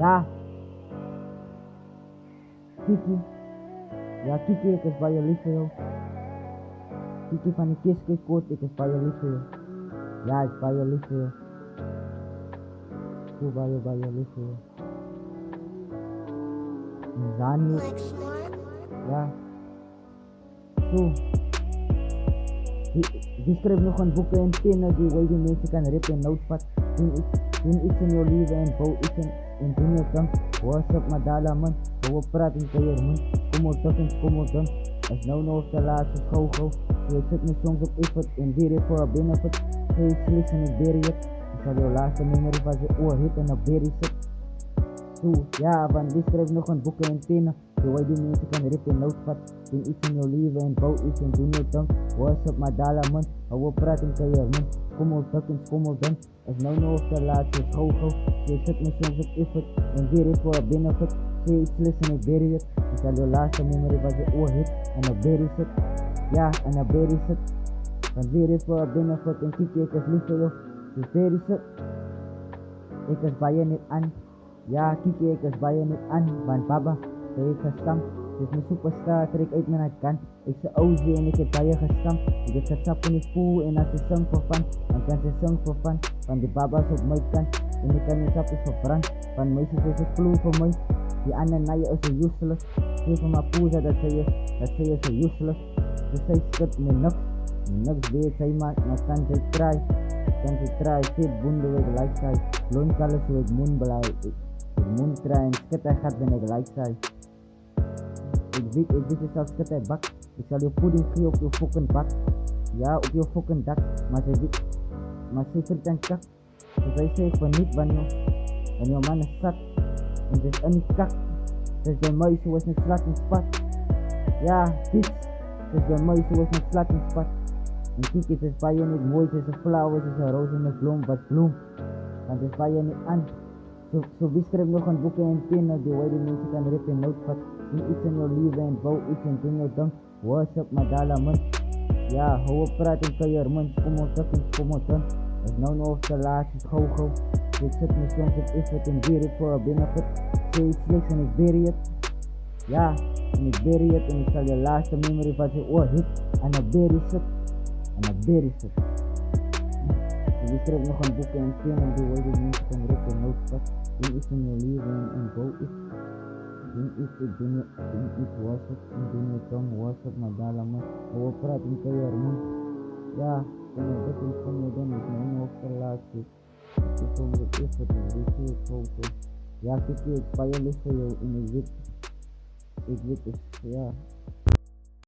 Ja, Kiki. Ja, Kiki, ik is baie lief vir jou. Kiki van die Kieskeskot, ek is baie lief vir jou. Ja, ek is baie lief vir jou. So baie lief vir jou. En Zani, ja. So, die skryf nog aan boeke en penne die waar die mense kan rip en notevat. Doen iets in jou leven en bou iets en doen jou ding. WhatsApp Madala man, hou op praat en keer man. Kom op tukkens, kom op dan. As nou nog te laat is gauw. So ek sit my songs op effort en weer het voor benefit. Say it's slick en ek bury it. Ek sal jou laatste memory van sy oor hit en op bury sit. So, ja, want die skryf nog aan boeke en penne. Die waar die mense kan rip en notevat. Doen iets in jou leven en bou iets en doen jou ding. WhatsApp Madala man, hou op praat en keer man. Kom op tukkens, kom op dan. As nou nog te laat is gauw. So ek sit my songs op effort en weer het voor benefit. Say it's slick en ek bury it. Ek sal jou laatste memory van sy oor hit en op bury sit. Ja, en op bury sit. Want weer het voor benefit en Kiki, ek is lief vir jou. Dus bury sit. Ek is baie net aan. Ja, Kiki, ek is baie net aan. Want baba, sy het gestamp. Dis my superstar, trek uit my kant. Ek se ouzie en ek het baie gestamp. Ek het gesap in die pool en as sy sing vir van, dan kan sy sing vir van. Want die baba is op my kant en ek kan nie sap is verbrand. Want meisjes is een vloe vir my. Die ander naie is so useless. Sê vir my poesa dat sy is so useless. So sy skit my niks weet sy maar kan sy try. Kan sy try, sê boende wat ek like sy. Loon kalle so ek moen belai. Ek moen try en skit hy gat ben ek like sy. Ek weet jy sal skit hy bak. Ek sal jou pudding gee op jou fucking bak. Ja, op jou fucking dak. Maar sy vertang kak. So sy sê ek verniet van jou man is sat. En dis in die kak. Dis by my soos net slat en spat. Ja, bitch. Dis by my soos net slat en spat. En Kiki, dis baie net mooi. Dis een flower, dis een roos en een bloem wat bloem. Want dis baie net aan. So wie skryf nog aan boeke en penne die waar die mense kan rip en notevat. Doen iets in jou leven en bou iets en doen jou ding. WhatsApp Madala man. Ja, hou op praat en keer man. Kom op tukkens, kom op dan. As nou nog te laat is gauw. So ek sit my songs op effort en weer het voor benefit. Say it's slick en ek bury it. Ja, en ek bury it en ek sal jou laatste memory van sy oor hit. En ek bury sit. En ek bury sit. So wie skryf nog aan boeke en penne die waar die mense kan rip en notevat. Doen iets in jou leven en bou iets. Doen iets WhatsApp en doen jou ding. WhatsApp Madala man. Hou op praat en keer man. Ja, kom op tukkens, kom op dan. As nou nog te laat is. Ek songs op effort en weer sê ek gauw. Ja, Kiki, ek baie lief vir jou en ek weet, ja.